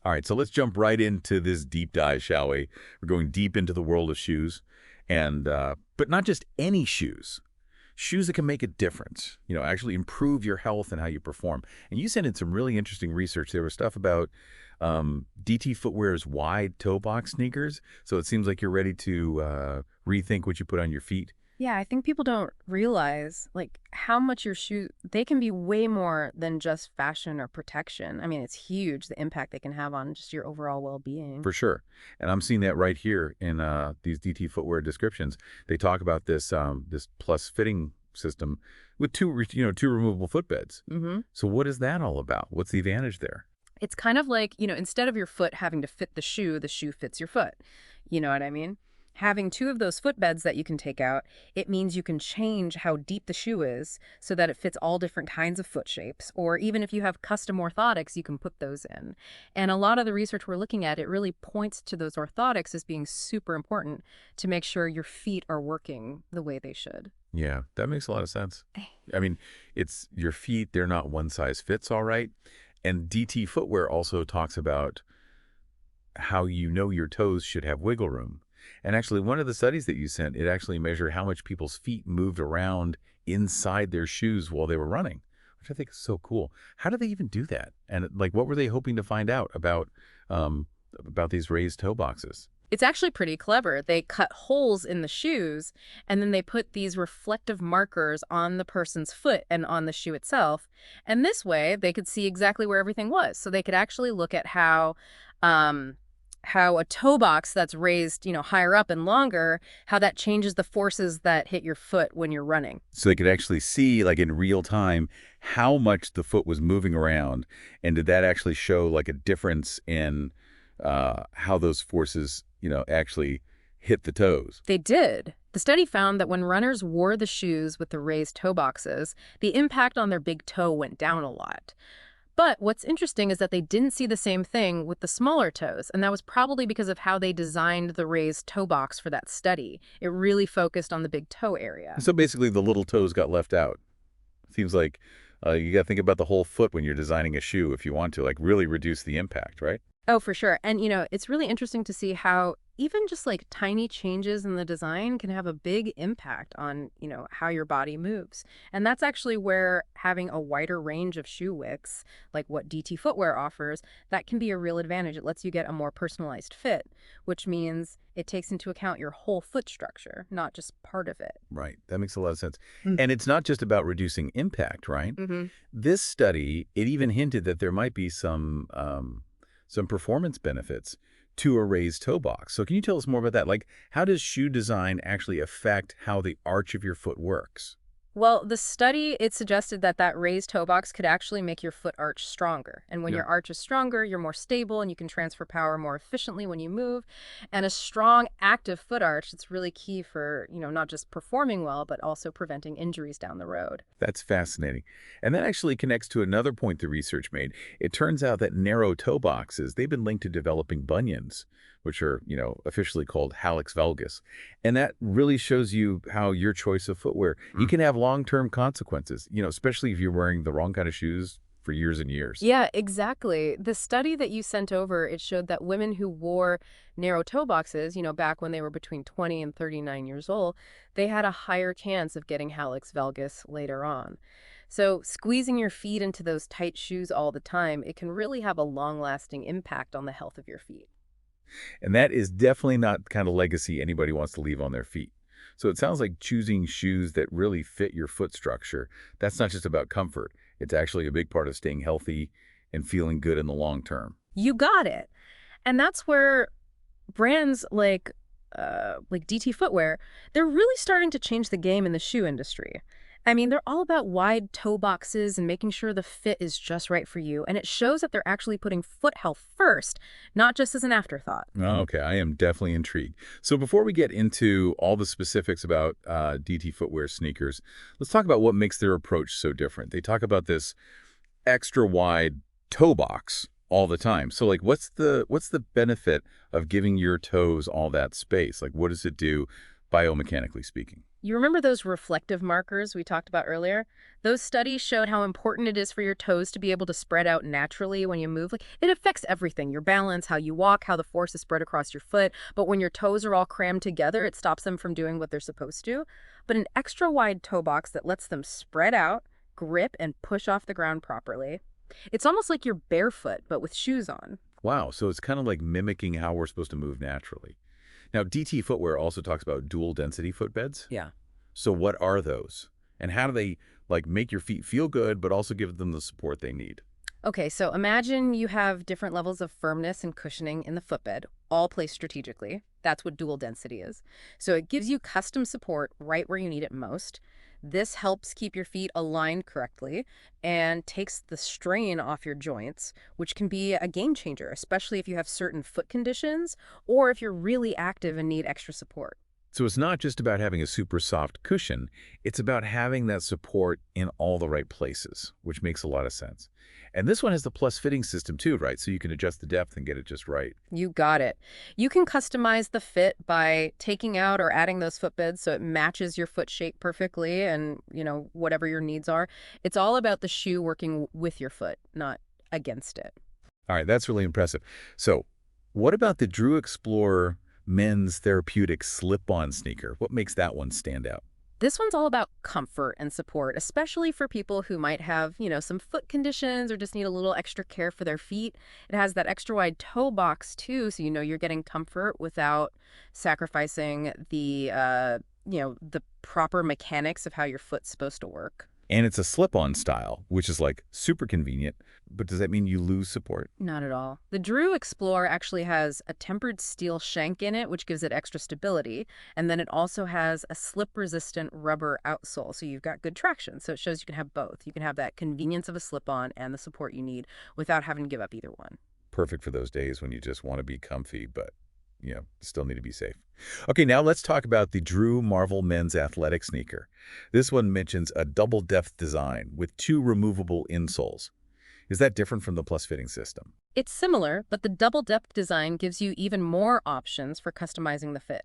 All right, so let's jump right into this deep dive, shall we? We're going deep into the world of shoes, and but not just any shoes. Shoes that can make a difference, actually improve your health and how you perform. And you sent in some really interesting research. There was stuff about DT Footwear's wide toe box sneakers. So it seems like you're ready to rethink what you put on your feet. Yeah, I think people don't realize how much your shoe they can be way more than just fashion or protection. I mean, it's huge the impact they can have on just your overall well-being. For sure. And I'm seeing that right here in these DT Footwear descriptions. They talk about this plus fitting system with two removable footbeds. Mhm. So what is that all about? What's the advantage there? It's kind of like, instead of your foot having to fit the shoe fits your foot. You know what I mean? Having two of those footbeds that you can take out, it means you can change how deep the shoe is so that it fits all different kinds of foot shapes. Or even if you have custom orthotics, you can put those in. And a lot of the research we're looking at, it really points to those orthotics as being super important to make sure your feet are working the way they should. Yeah, that makes a lot of sense. I mean, it's your feet, they're not one size fits all right. And DT Footwear also talks about how your toes should have wiggle room. And actually, one of the studies that you sent, it actually measured how much people's feet moved around inside their shoes while they were running, which I think is so cool. How do they even do that? And like, what were they hoping to find out about these raised toe boxes? It's actually pretty clever. They cut holes in the shoes and then they put these reflective markers on the person's foot and on the shoe itself. And this way they could see exactly where everything was. So they could actually look at how a toe box that's raised, higher up and longer, how that changes the forces that hit your foot when you're running. So they could actually see, like in real time, how much the foot was moving around. And did that actually show like a difference in how those forces, actually hit the toes? They did. The study found that when runners wore the shoes with the raised toe boxes, the impact on their big toe went down a lot. But what's interesting is that they didn't see the same thing with the smaller toes, and that was probably because of how they designed the raised toe box for that study. It really focused on the big toe area. So basically, the little toes got left out. Seems like you got to think about the whole foot when you're designing a shoe if you want to, like, really reduce the impact, right? Oh, for sure. And, it's really interesting to see how even just tiny changes in the design can have a big impact on, how your body moves. And that's actually where having a wider range of shoe widths, like what DT Footwear offers, that can be a real advantage. It lets you get a more personalized fit, which means it takes into account your whole foot structure, not just part of it. Right. That makes a lot of sense. Mm. And it's not just about reducing impact, right? Hmm. This study, it even hinted that there might be some performance benefits to a raised toe box. So can you tell us more about that? Like, how does shoe design actually affect how the arch of your foot works? Well, the study, it suggested that raised toe box could actually make your foot arch stronger. And when Yeah. your arch is stronger, you're more stable and you can transfer power more efficiently when you move. And a strong, active foot arch, it's really key for, not just performing well, but also preventing injuries down the road. That's fascinating. And that actually connects to another point the research made. It turns out that narrow toe boxes, they've been linked to developing bunions, which are, officially called hallux valgus. And that really shows you how your choice of footwear, you can have long-term consequences, especially if you're wearing the wrong kind of shoes for years and years. Yeah, exactly. The study that you sent over, it showed that women who wore narrow toe boxes, back when they were between 20 and 39 years old, they had a higher chance of getting hallux valgus later on. So squeezing your feet into those tight shoes all the time, it can really have a long-lasting impact on the health of your feet. And that is definitely not the kind of legacy anybody wants to leave on their feet. So it sounds like choosing shoes that really fit your foot structure, that's not just about comfort. It's actually a big part of staying healthy and feeling good in the long term. You got it. And that's where brands like DT Footwear, they're really starting to change the game in the shoe industry. I mean, they're all about wide toe boxes and making sure the fit is just right for you. And it shows that they're actually putting foot health first, not just as an afterthought. Oh, okay, I am definitely intrigued. So before we get into all the specifics about DT Footwear sneakers, let's talk about what makes their approach so different. They talk about this extra wide toe box all the time. So what's the benefit of giving your toes all that space? Like, what does it do biomechanically speaking. You remember those reflective markers we talked about earlier? Those studies showed how important it is for your toes to be able to spread out naturally when you move. Like, it affects everything, your balance, how you walk, how the force is spread across your foot. But when your toes are all crammed together, it stops them from doing what they're supposed to. But an extra wide toe box that lets them spread out, grip, and push off the ground properly. It's almost like you're barefoot, but with shoes on. Wow, so it's kind of like mimicking how we're supposed to move naturally. Now, DT Footwear also talks about dual density footbeds. Yeah. So what are those? And how do they like make your feet feel good but also give them the support they need? Okay, so imagine you have different levels of firmness and cushioning in the footbed, all placed strategically. That's what dual density is. So it gives you custom support right where you need it most. This helps keep your feet aligned correctly and takes the strain off your joints, which can be a game changer, especially if you have certain foot conditions or if you're really active and need extra support. So it's not just about having a super soft cushion, it's about having that support in all the right places, which makes a lot of sense. And this one has the plus fitting system too, right? So you can adjust the depth and get it just right. You got it. You can customize the fit by taking out or adding those footbeds so it matches your foot shape perfectly and, whatever your needs are. It's all about the shoe working with your foot, not against it. All right, that's really impressive. So what about the Drew Explorer men's therapeutic slip-on sneaker? What makes that one stand out? This one's all about comfort and support, especially for people who might have, some foot conditions or just need a little extra care for their feet. It has that extra wide toe box too, so you're getting comfort without sacrificing the proper mechanics of how your foot's supposed to work. And it's a slip-on style, which is like super convenient, but does that mean you lose support? Not at all. The Drew Explorer actually has a tempered steel shank in it, which gives it extra stability. And then it also has a slip-resistant rubber outsole, so you've got good traction. So it shows you can have both. You can have that convenience of a slip-on and the support you need without having to give up either one. Perfect for those days when you just want to be comfy, but, still need to be safe. Okay, now let's talk about the Drew Marvel men's athletic sneaker. This one mentions a double-depth design with two removable insoles. Is that different from the plus-fitting system? It's similar, but the double depth design gives you even more options for customizing the fit.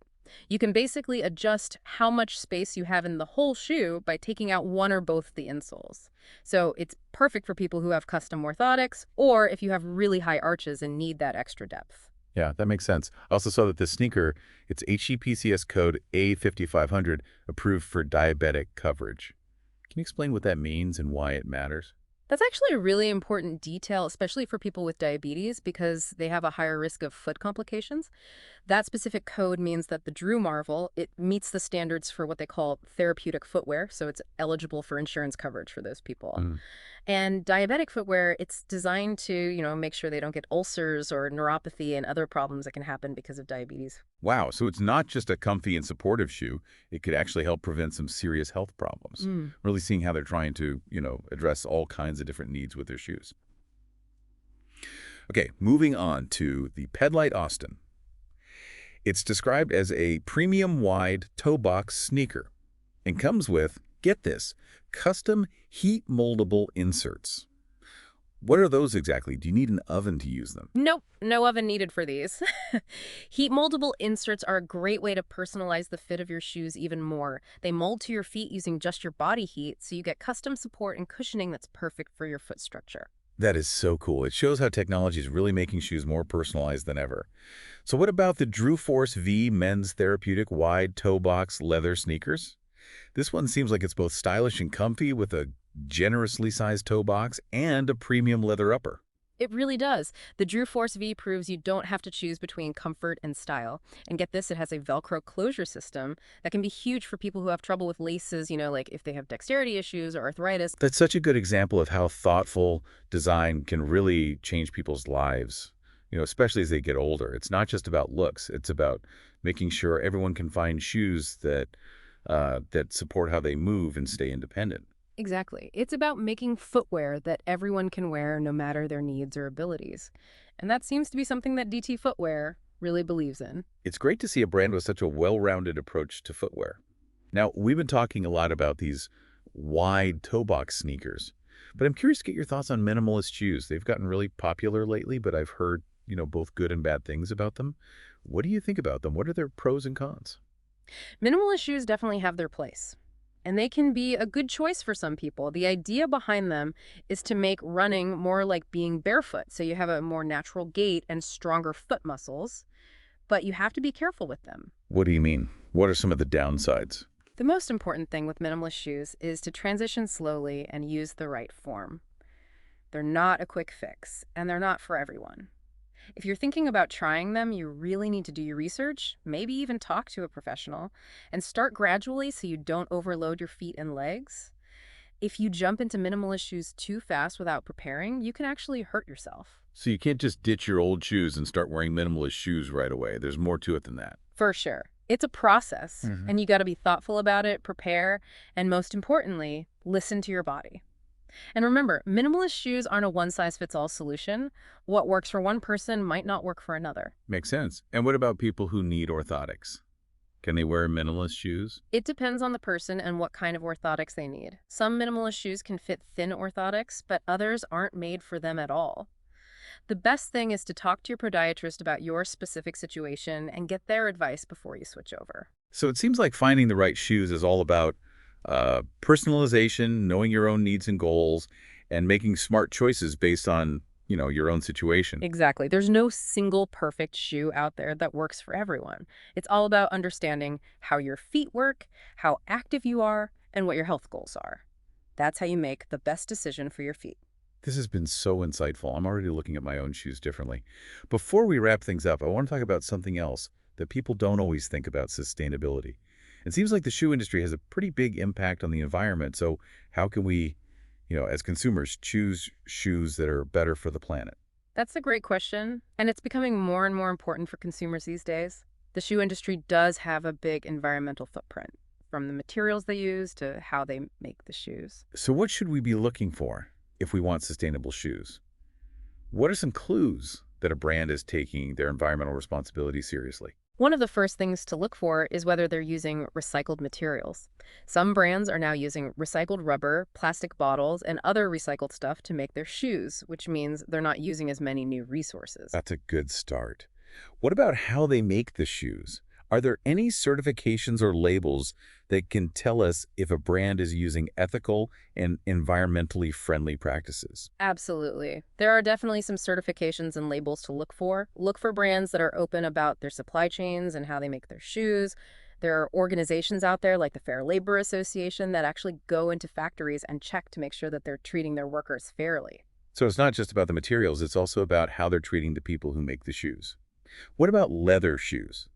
You can basically adjust how much space you have in the whole shoe by taking out one or both the insoles. So it's perfect for people who have custom orthotics or if you have really high arches and need that extra depth. Yeah, that makes sense. I also saw that this sneaker, it's HEPCS code A5500, approved for diabetic coverage. Can you explain what that means and why it matters? That's actually a really important detail, especially for people with diabetes, because they have a higher risk of foot complications. That specific code means that the Drew Marvel, it meets the standards for what they call therapeutic footwear, so it's eligible for insurance coverage for those people. Mm. And diabetic footwear, it's designed to, make sure they don't get ulcers or neuropathy and other problems that can happen because of diabetes. Wow, so it's not just a comfy and supportive shoe. It could actually help prevent some serious health problems. Mm. Really seeing how they're trying to, address all kinds of different needs with their shoes. Okay, moving on to the Pedlight Austin. It's described as a premium wide toe box sneaker and comes with, get this, custom heat moldable inserts. What are those exactly? Do you need an oven to use them? Nope, no oven needed for these. Heat moldable inserts are a great way to personalize the fit of your shoes even more. They mold to your feet using just your body heat, so you get custom support and cushioning that's perfect for your foot structure. That is so cool. It shows how technology is really making shoes more personalized than ever. So what about the Drew Force V men's therapeutic wide toe box leather sneakers? This one seems like it's both stylish and comfy with a generously sized toe box and a premium leather upper. It really does. The Drew Force V proves you don't have to choose between comfort and style. And get this, it has a Velcro closure system that can be huge for people who have trouble with laces, like if they have dexterity issues or arthritis. That's such a good example of how thoughtful design can really change people's lives, especially as they get older. It's not just about looks. It's about making sure everyone can find shoes that support how they move and stay independent. Exactly. It's about making footwear that everyone can wear no matter their needs or abilities. And that seems to be something that DT Footwear really believes in. It's great to see a brand with such a well-rounded approach to footwear. Now, we've been talking a lot about these wide toe box sneakers, but I'm curious to get your thoughts on minimalist shoes. They've gotten really popular lately, but I've heard, both good and bad things about them. What do you think about them? What are their pros and cons? Minimalist shoes definitely have their place. And they can be a good choice for some people. The idea behind them is to make running more like being barefoot, so you have a more natural gait and stronger foot muscles, but you have to be careful with them. What do you mean? What are some of the downsides? The most important thing with minimalist shoes is to transition slowly and use the right form. They're not a quick fix, and they're not for everyone. If you're thinking about trying them, you really need to do your research, maybe even talk to a professional, and start gradually so you don't overload your feet and legs. If you jump into minimalist shoes too fast without preparing, you can actually hurt yourself. So you can't just ditch your old shoes and start wearing minimalist shoes right away. There's more to it than that. For sure. It's a process, Hmm. and you got to be thoughtful about it, prepare, and most importantly, listen to your body. And remember, minimalist shoes aren't a one-size-fits-all solution. What works for one person might not work for another. Makes sense. And what about people who need orthotics? Can they wear minimalist shoes? It depends on the person and what kind of orthotics they need. Some minimalist shoes can fit thin orthotics, but others aren't made for them at all. The best thing is to talk to your podiatrist about your specific situation and get their advice before you switch over. So it seems like finding the right shoes is all about personalization, knowing your own needs and goals, and making smart choices based on, your own situation. Exactly. There's no single perfect shoe out there that works for everyone. It's all about understanding how your feet work, how active you are, and what your health goals are. That's how you make the best decision for your feet. This has been so insightful. I'm already looking at my own shoes differently. Before we wrap things up, I want to talk about something else that people don't always think about: sustainability. It seems like the shoe industry has a pretty big impact on the environment. So how can we, as consumers, choose shoes that are better for the planet? That's a great question, and it's becoming more and more important for consumers these days. The shoe industry does have a big environmental footprint, from the materials they use to how they make the shoes. So what should we be looking for if we want sustainable shoes? What are some clues that a brand is taking their environmental responsibility seriously? One of the first things to look for is whether they're using recycled materials. Some brands are now using recycled rubber, plastic bottles, and other recycled stuff to make their shoes, which means they're not using as many new resources. That's a good start. What about how they make the shoes? Are there any certifications or labels that can tell us if a brand is using ethical and environmentally friendly practices? Absolutely. There are definitely some certifications and labels to look for. Look for brands that are open about their supply chains and how they make their shoes. There are organizations out there like the Fair Labor Association that actually go into factories and check to make sure that they're treating their workers fairly. So it's not just about the materials, it's also about how they're treating the people who make the shoes. What about leather shoes?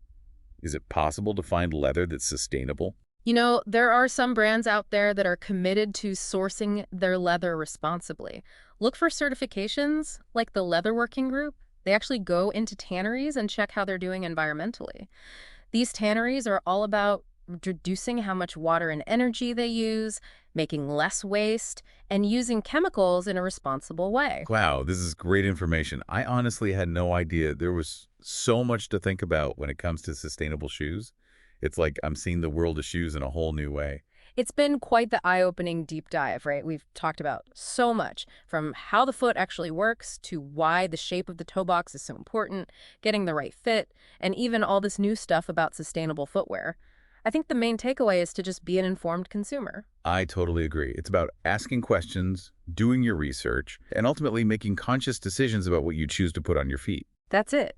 Is it possible to find leather that's sustainable? There are some brands out there that are committed to sourcing their leather responsibly. Look for certifications like the Leather Working Group. They actually go into tanneries and check how they're doing environmentally. These tanneries are all about reducing how much water and energy they use, making less waste, and using chemicals in a responsible way. Wow, this is great information. I honestly had no idea there was so much to think about when it comes to sustainable shoes. It's like I'm seeing the world of shoes in a whole new way. It's been quite the eye-opening deep dive, right? We've talked about so much, from how the foot actually works to why the shape of the toe box is so important, getting the right fit, and even all this new stuff about sustainable footwear. I think the main takeaway is to just be an informed consumer. I totally agree. It's about asking questions, doing your research, and ultimately making conscious decisions about what you choose to put on your feet. That's it.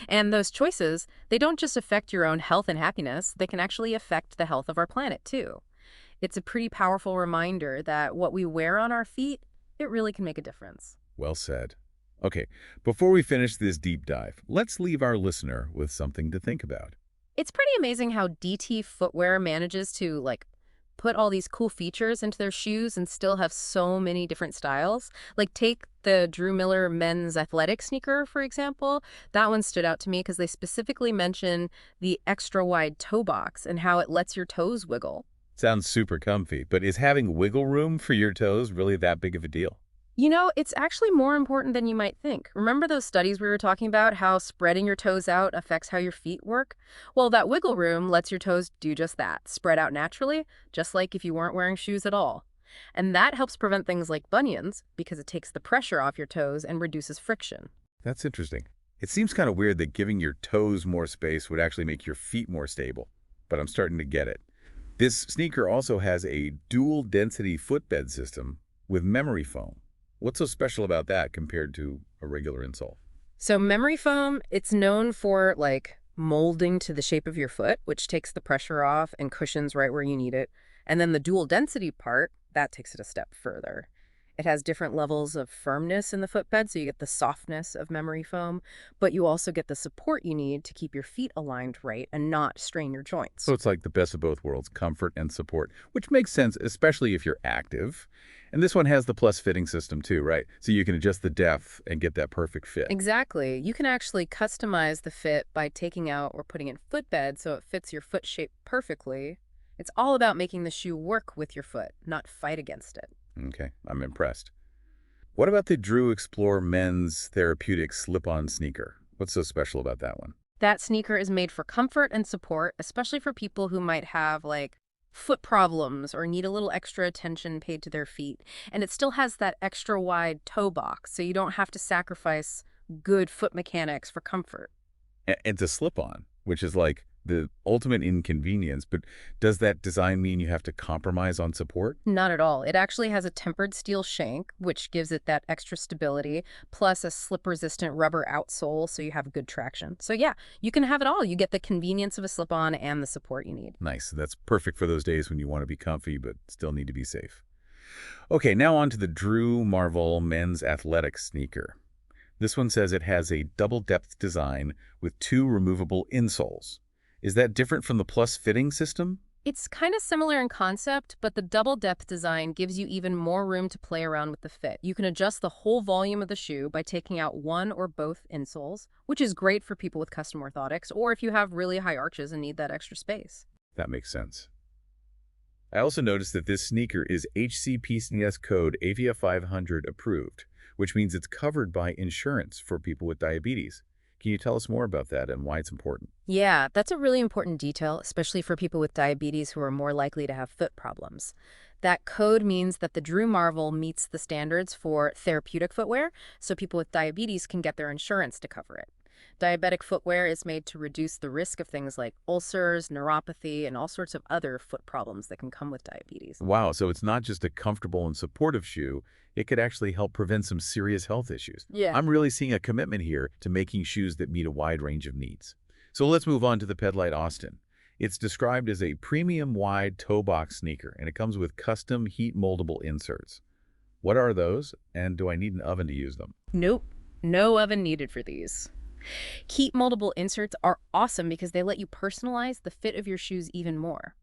And those choices, they don't just affect your own health and happiness, they can actually affect the health of our planet, too. It's a pretty powerful reminder that what we wear on our feet, it really can make a difference. Well said. Okay, before we finish this deep dive, let's leave our listener with something to think about. It's pretty amazing how DT Footwear manages to, put all these cool features into their shoes and still have so many different styles. Like, take the Drew Miller men's athletic sneaker, for example. That one stood out to me because they specifically mention the extra wide toe box and how it lets your toes wiggle. Sounds super comfy, but is having wiggle room for your toes really that big of a deal? It's actually more important than you might think. Remember those studies we were talking about, how spreading your toes out affects how your feet work? Well, that wiggle room lets your toes do just that, spread out naturally, just like if you weren't wearing shoes at all. And that helps prevent things like bunions because it takes the pressure off your toes and reduces friction. That's interesting. It seems kind of weird that giving your toes more space would actually make your feet more stable. but I'm starting to get it. This sneaker also has a dual density footbed system with memory foam. What's so special about that compared to a regular insole? So memory foam, it's known for like molding to the shape of your foot, which takes the pressure off and cushions right where you need it. And then the dual density part, that takes it a step further. It has different levels of firmness in the footbed, so you get the softness of memory foam, but you also get the support you need to keep your feet aligned right and not strain your So joints. it's like the best of both worlds, comfort and support, which makes sense, especially if you're active. And this one has the plus fitting system too, right? So you can adjust the depth and get that perfect fit. Exactly. You can actually customize the fit by taking out or putting in footbed so it fits your foot shape perfectly. It's all about making the shoe work with your foot, not fight against it. Okay, I'm impressed. What about the Drew Explore men's therapeutic slip-on sneaker? What's so special about that one? That sneaker is made for comfort and support, especially for people who might have like foot problems or need a little extra attention paid to their feet. And it still has that extra wide toe box, so you don't have to sacrifice good foot mechanics for comfort. It's a slip-on, which is like the ultimate inconvenience, but does that design mean you have to compromise on support? Not at all. It actually has a tempered steel shank, which gives it that extra stability, plus a slip-resistant rubber outsole so you have good traction. So yeah, you can have it all. You get the convenience of a slip-on and the support you need. Nice. That's perfect for those days when you want to be comfy but still need to be safe. Okay, now on to the Drew Marvel men's athletic sneaker. This one says it has a double-depth design with two removable insoles. Is that different from the plus fitting system? It's kind of similar in concept, but the double depth design gives you even more room to play around with the fit. You can adjust the whole volume of the shoe by taking out one or both insoles, which is great for people with custom orthotics or if you have really high arches and need that extra space. That makes sense. I also noticed that this sneaker is HCPCS code AVIA500 approved, which means it's covered by insurance for people with diabetes. Can you tell us more about that and why it's important? Yeah, that's a really important detail, especially for people with diabetes who are more likely to have foot problems. That code means that the Drew Marvel meets the standards for therapeutic footwear, so people with diabetes can get their insurance to cover it. Diabetic footwear is made to reduce the risk of things like ulcers, neuropathy, and all sorts of other foot problems that can come with diabetes. Wow, so it's not just a comfortable and supportive shoe, it could actually help prevent some serious health issues. Yeah. I'm really seeing a commitment here to making shoes that meet a wide range of needs. So let's move on to the Pedalite Austin. It's described as a premium wide toe box sneaker, and it comes with custom heat moldable inserts. What are those, and do I need an oven to use them? Nope, no oven needed for these. Heat moldable inserts are awesome because they let you personalize the fit of your shoes even more.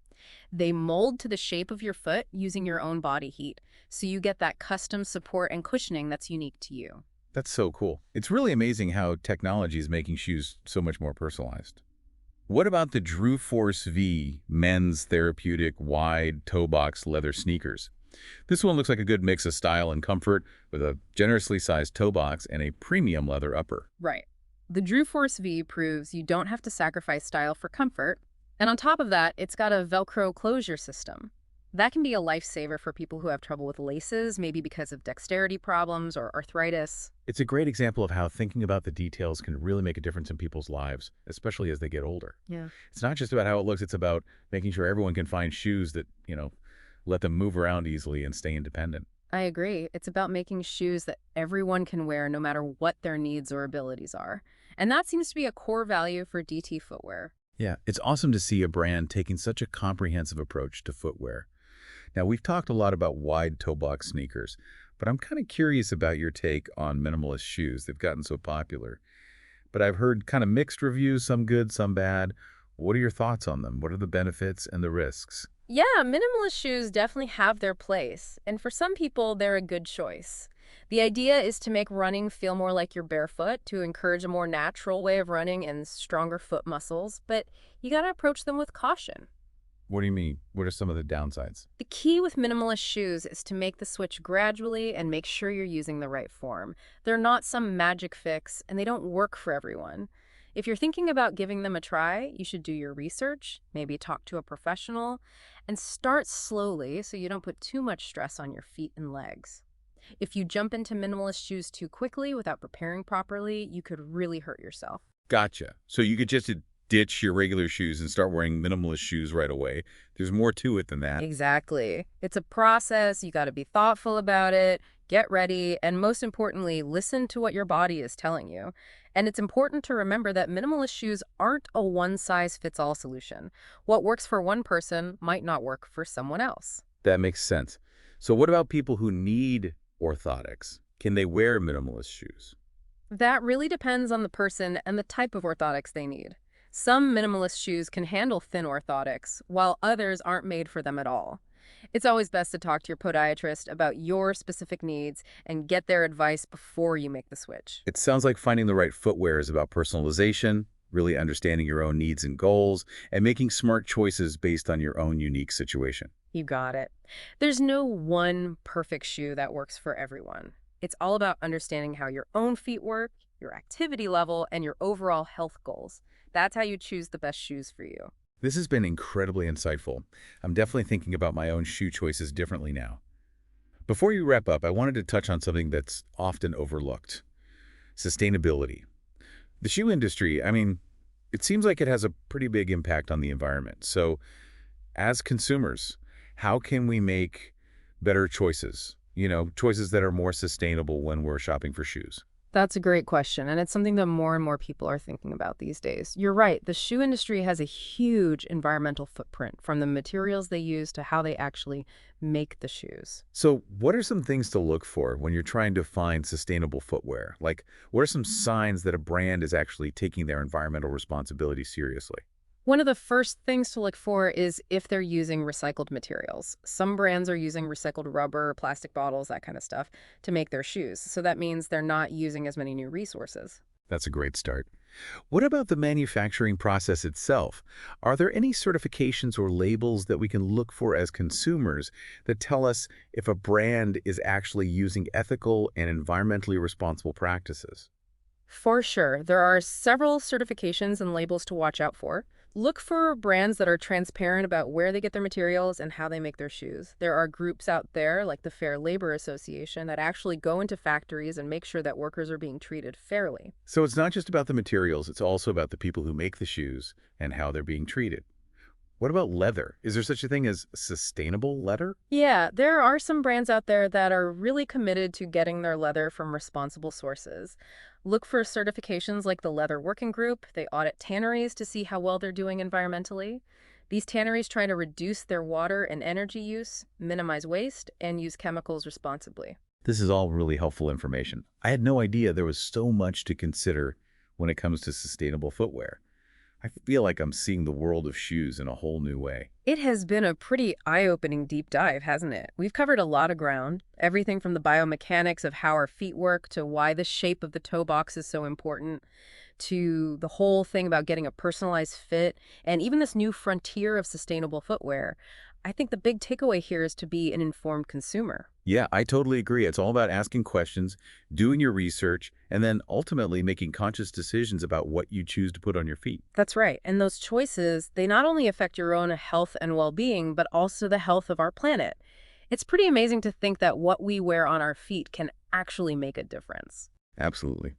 They mold to the shape of your foot using your own body heat, so you get that custom support and cushioning that's unique to you. That's so cool. It's really amazing how technology is making shoes so much more personalized. What about the Drew Force V men's therapeutic wide toe box leather sneakers? This one looks like a good mix of style and comfort with a generously sized toe box and a premium leather upper. Right. The Drew Force V proves you don't have to sacrifice style for comfort, and on top of that, it's got a Velcro closure system. That can be a lifesaver for people who have trouble with laces, maybe because of dexterity problems or arthritis. It's a great example of how thinking about the details can really make a difference in people's lives, especially as they get older. Yeah. It's not just about how it looks, it's about making sure everyone can find shoes that, let them move around easily and stay independent. I agree. It's about making shoes that everyone can wear no matter what their needs or abilities are. And that seems to be a core value for DT footwear. Yeah, it's awesome to see a brand taking such a comprehensive approach to footwear. Now, we've talked a lot about wide toe box sneakers, but I'm kind of curious about your take on minimalist shoes. They've gotten so popular. But I've heard kind of mixed reviews, some good, some bad. What are your thoughts on them? What are the benefits and the risks? Yeah, minimalist shoes definitely have their place, and for some people, they're a good choice. The idea is to make running feel more like you're barefoot, to encourage a more natural way of running and stronger foot muscles, but you gotta approach them with caution. What do you mean? What are some of the downsides? The key with minimalist shoes is to make the switch gradually and make sure you're using the right form. They're not some magic fix, and they don't work for everyone. If you're thinking about giving them a try, you should do your research, maybe talk to a professional, and start slowly so you don't put too much stress on your feet and legs. If you jump into minimalist shoes too quickly without preparing properly, you could really hurt yourself. Gotcha. So you could just ditch your regular shoes and start wearing minimalist shoes right away. There's more to it than that. Exactly. It's a process. You got to be thoughtful about it, get ready, and most importantly, listen to what your body is telling you. And it's important to remember that minimalist shoes aren't a one-size-fits-all solution. What works for one person might not work for someone else. That makes sense. So what about people who need orthotics? Can they wear minimalist shoes? That really depends on the person and the type of orthotics they need. Some minimalist shoes can handle thin orthotics, while others aren't made for them at all. It's always best to talk to your podiatrist about your specific needs and get their advice before you make the switch. It sounds like finding the right footwear is about personalization, really understanding your own needs and goals, and making smart choices based on your own unique situation. You got it. There's no one perfect shoe that works for everyone. It's all about understanding how your own feet work, your activity level, and your overall health goals. That's how you choose the best shoes for you. This has been incredibly insightful. I'm definitely thinking about my own shoe choices differently now. Before you wrap up, I wanted to touch on something that's often overlooked: sustainability. The shoe industry, it seems like it has a pretty big impact on the environment. So, as consumers, how can we make better choices? Choices that are more sustainable when we're shopping for shoes. That's a great question, and it's something that more and more people are thinking about these days. You're right, the shoe industry has a huge environmental footprint, from the materials they use to how they actually make the shoes. So what are some things to look for when you're trying to find sustainable footwear? Like, what are some signs that a brand is actually taking their environmental responsibility seriously? One of the first things to look for is if they're using recycled materials. Some brands are using recycled rubber, plastic bottles, that kind of stuff, to make their shoes. So that means they're not using as many new resources. That's a great start. What about the manufacturing process itself? Are there any certifications or labels that we can look for as consumers that tell us if a brand is actually using ethical and environmentally responsible practices? For sure, there are several certifications and labels to watch out for. Look for brands that are transparent about where they get their materials and how they make their shoes. There are groups out there, like the Fair Labor Association, that actually go into factories and make sure that workers are being treated fairly. So it's not just about the materials, it's also about the people who make the shoes and how they're being treated. What about leather? Is there such a thing as sustainable leather? Yeah, there are some brands out there that are really committed to getting their leather from responsible sources. Look for certifications like the Leather Working Group. They audit tanneries to see how well they're doing environmentally. These tanneries try to reduce their water and energy use, minimize waste, and use chemicals responsibly. This is all really helpful information. I had no idea there was so much to consider when it comes to sustainable footwear. I feel like I'm seeing the world of shoes in a whole new way. It has been a pretty eye-opening deep dive, hasn't it? We've covered a lot of ground, everything from the biomechanics of how our feet work to why the shape of the toe box is so important, to the whole thing about getting a personalized fit, and even this new frontier of sustainable footwear. I think the big takeaway here is to be an informed consumer. Yeah, I totally agree. It's all about asking questions, doing your research, and then ultimately making conscious decisions about what you choose to put on your feet. That's right. And those choices, they not only affect your own health and well-being, but also the health of our planet. It's pretty amazing to think that what we wear on our feet can actually make a difference. Absolutely.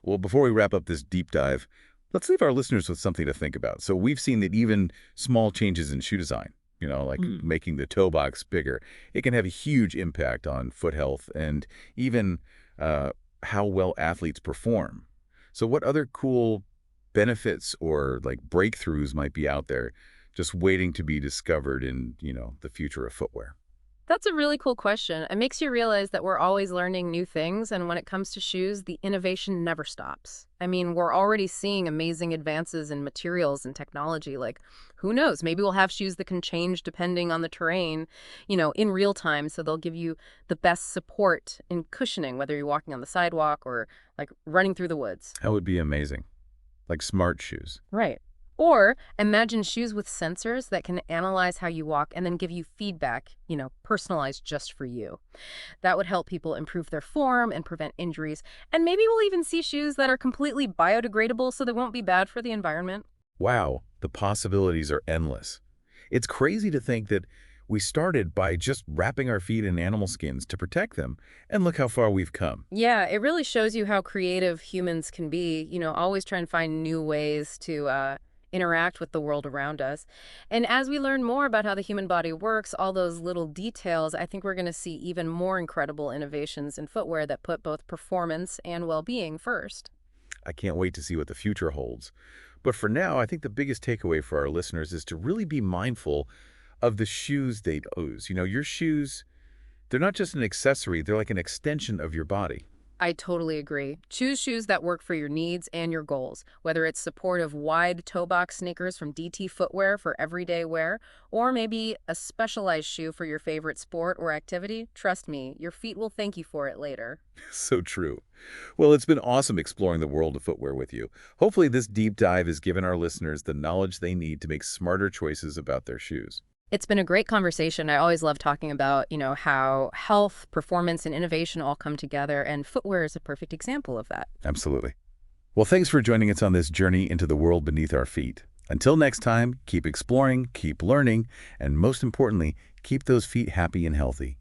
Well, before we wrap up this deep dive, let's leave our listeners with something to think about. So we've seen that even small changes in shoe design, like making the toe box bigger, it can have a huge impact on foot health and even how well athletes perform. So what other cool benefits or breakthroughs might be out there just waiting to be discovered in, the future of footwear? That's a really cool question. It makes you realize that we're always learning new things, and when it comes to shoes, the innovation never stops. I mean, we're already seeing amazing advances in materials and technology. Like, who knows? Maybe we'll have shoes that can change depending on the terrain, in real time, so they'll give you the best support and cushioning, whether you're walking on the sidewalk or, running through the woods. That would be amazing. Like smart shoes. Right. Or imagine shoes with sensors that can analyze how you walk and then give you feedback, personalized just for you. That would help people improve their form and prevent injuries. And maybe we'll even see shoes that are completely biodegradable so they won't be bad for the environment. Wow, the possibilities are endless. It's crazy to think that we started by just wrapping our feet in animal skins to protect them, and look how far we've come. Yeah, it really shows you how creative humans can be, always trying to find new ways to interact with the world around us. And as we learn more about how the human body works, all those little details, I think we're going to see even more incredible innovations in footwear that put both performance and well-being first. I can't wait to see what the future holds. But for now, I think the biggest takeaway for our listeners is to really be mindful of the shoes they use. Your shoes, they're not just an accessory, they're like an extension of your body. I totally agree. Choose shoes that work for your needs and your goals, whether it's supportive wide toe box sneakers from DT Footwear for everyday wear, or maybe a specialized shoe for your favorite sport or activity. Trust me, your feet will thank you for it later. So true. Well, it's been awesome exploring the world of footwear with you. Hopefully this deep dive has given our listeners the knowledge they need to make smarter choices about their shoes. It's been a great conversation. I always love talking about, how health, performance, and innovation all come together, and footwear is a perfect example of that. Absolutely. Well, thanks for joining us on this journey into the world beneath our feet. Until next time, keep exploring, keep learning, and most importantly, keep those feet happy and healthy.